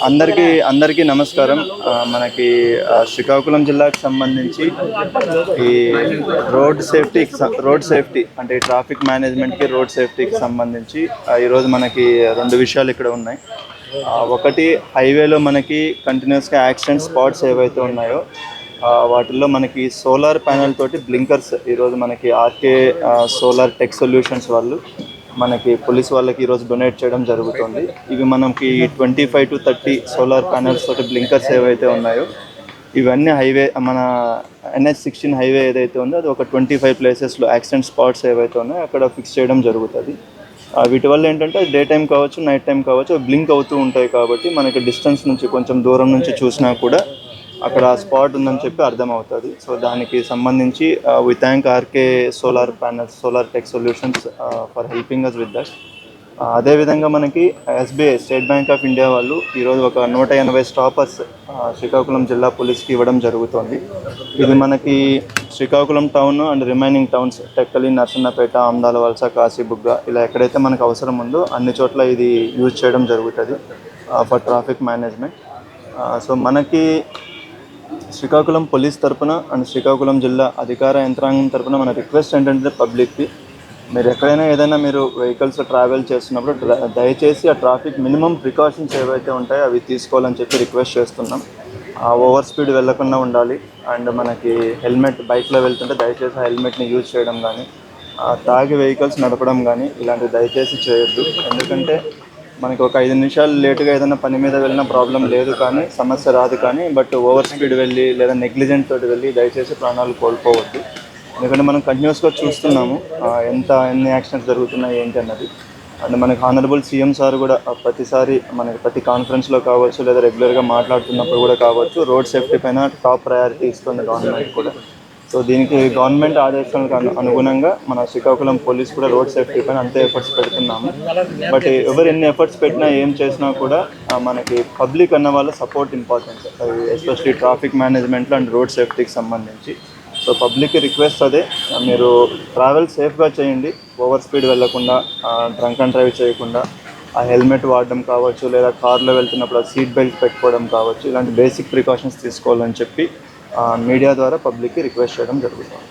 అందరికీ నమస్కారం. మనకి శ్రీకాకుళం జిల్లాకు సంబంధించి ఈ రోడ్ సేఫ్టీ అంటే ట్రాఫిక్ మేనేజ్మెంట్కి రోడ్ సేఫ్టీకి సంబంధించి ఈరోజు మనకి రెండు విషయాలు ఇక్కడ ఉన్నాయి. ఒకటి, హైవేలో మనకి కంటిన్యూస్గా యాక్సిడెంట్ స్పాట్స్ ఏవైతే ఉన్నాయో వాటిల్లో మనకి సోలార్ ప్యానెల్ తోటి బ్లింకర్స్ ఈరోజు మనకి ఆర్కే సోలార్ టెక్ సొల్యూషన్స్ వాళ్ళు మనకి పోలీస్ వాళ్ళకి ఈరోజు డొనేట్ చేయడం జరుగుతుంది. ఇవి మనకి 25 to 30 సోలార్ ప్యానెల్స్ తోటి బ్లింకర్స్ ఏవైతే ఉన్నాయో ఇవన్నీ మన NH16 హైవే ఏదైతే ఉందో అది ఒక 25 ప్లేసెస్లో యాక్సిడెంట్ స్పాట్స్ ఏవైతే ఉన్నాయో అక్కడ ఫిక్స్ చేయడం జరుగుతుంది. వీటి వల్ల ఏంటంటే డే టైం కావచ్చు, నైట్ టైం కావచ్చు, బ్లింక్ అవుతూ ఉంటాయి. కాబట్టి మనకి డిస్టెన్స్ నుంచి కొంచెం దూరం నుంచి చూసినా కూడా అక్కడ స్పాట్ ఉందని చెప్పి అర్థమవుతుంది. సో దానికి సంబంధించి we thank RK Solar Tech Solutions for helping us with that. అదేవిధంగా మనకి SBI State Bank of India వాళ్ళు ఈరోజు ఒక 180 స్టాపర్స్ శ్రీకాకుళం జిల్లా పోలీస్కి ఇవ్వడం జరుగుతుంది. ఇది మనకి Srikakulam town and remaining towns Tekkali, Narasannapeta, Amadalavalasa, Kasibugga ఇలా ఎక్కడైతే మనకు అవసరం ఉందో అన్ని చోట్ల ఇది యూజ్ చేయడం జరుగుతుంది ఫర్ ట్రాఫిక్ మేనేజ్మెంట్. సో మనకి శ్రీకాకుళం పోలీస్ తరపున అండ్ శ్రీకాకుళం జిల్లా అధికార యంత్రాంగం తరపున మన రిక్వెస్ట్ ఏంటంటే పబ్లిక్కి, మీరు ఎక్కడైనా ఏదైనా మీరు వెహికల్స్ ట్రావెల్ చేస్తున్నప్పుడు దయచేసి ఆ ట్రాఫిక్ మినిమం ప్రికాషన్స్ ఏవైతే ఉంటాయో అవి తీసుకోవాలని చెప్పి రిక్వెస్ట్ చేస్తున్నాం. ఓవర్ స్పీడ్ వెళ్ళకుండా ఉండాలి. అండ్ మనకి హెల్మెట్, బైక్లో వెళ్తుంటే దయచేసి ఆ హెల్మెట్ని యూజ్ చేయడం కానీ, తాగి వెహికల్స్ నడపడం కానీ ఇలాంటివి దయచేసి చేయొద్దు. ఎందుకంటే మనకి ఒక 5 నిమిషాలు లేటుగా ఏదైనా పని మీద వెళ్ళినా ప్రాబ్లం లేదు, కానీ సమస్య రాదు. కానీ బట్ ఓవర్ స్పీడ్ వెళ్ళి లేదా నెగ్లిజెంట్ తోటి వెళ్ళి దయచేసి ప్రాణాలు కోల్పోవద్దు. ఎందుకంటే మనం కంటిన్యూస్గా చూస్తున్నాము ఎన్ని యాక్సిడెంట్స్ జరుగుతున్నాయి ఏంటి అన్నది. అండ్ మనకి హానరబుల్ CM సార్ కూడా ప్రతిసారి మనకి ప్రతి కాన్ఫరెన్స్లో కావచ్చు లేదా రెగ్యులర్గా మాట్లాడుతున్నప్పుడు కూడా కావచ్చు రోడ్ సేఫ్టీ పైన టాప్ ప్రయారిటీ ఇస్తుంది గవర్నమెంట్ కూడా. సో దీనికి గవర్నమెంట్ ఆదేశాలకు అనుగుణంగా మన శ్రీకాకుళం పోలీస్ కూడా రోడ్ సేఫ్టీ పైన అంతే ఎఫర్ట్స్ పెడుతున్నాము. బట్ ఎవరు ఎన్ని ఎఫర్ట్స్ పెట్టినా ఏం చేసినా కూడా మనకి పబ్లిక్ అన్న వాళ్ళ సపోర్ట్ ఇంపార్టెంట్, ఎస్పెషలీ ట్రాఫిక్ మేనేజ్మెంట్లో అండ్ రోడ్ సేఫ్టీకి సంబంధించి. సో పబ్లిక్ రిక్వెస్ట్ అదే, మీరు ట్రావెల్ సేఫ్గా చేయండి, ఓవర్ స్పీడ్ వెళ్ళకుండా, డ్రంక్ అండ్ డ్రైవ్ చేయకుండా, ఆ హెల్మెట్ వాడడం కావచ్చు లేదా కార్లో వెళ్తున్నప్పుడు ఆ సీట్ బెల్ట్ పెట్టుకోవడం కావచ్చు, ఇలాంటి బేసిక్ ప్రికాషన్స్ తీసుకోవాలని చెప్పి మీడియా ద్వారా పబ్లిక్కి రిక్వెస్ట్ చేయడం జరుగుతుంది.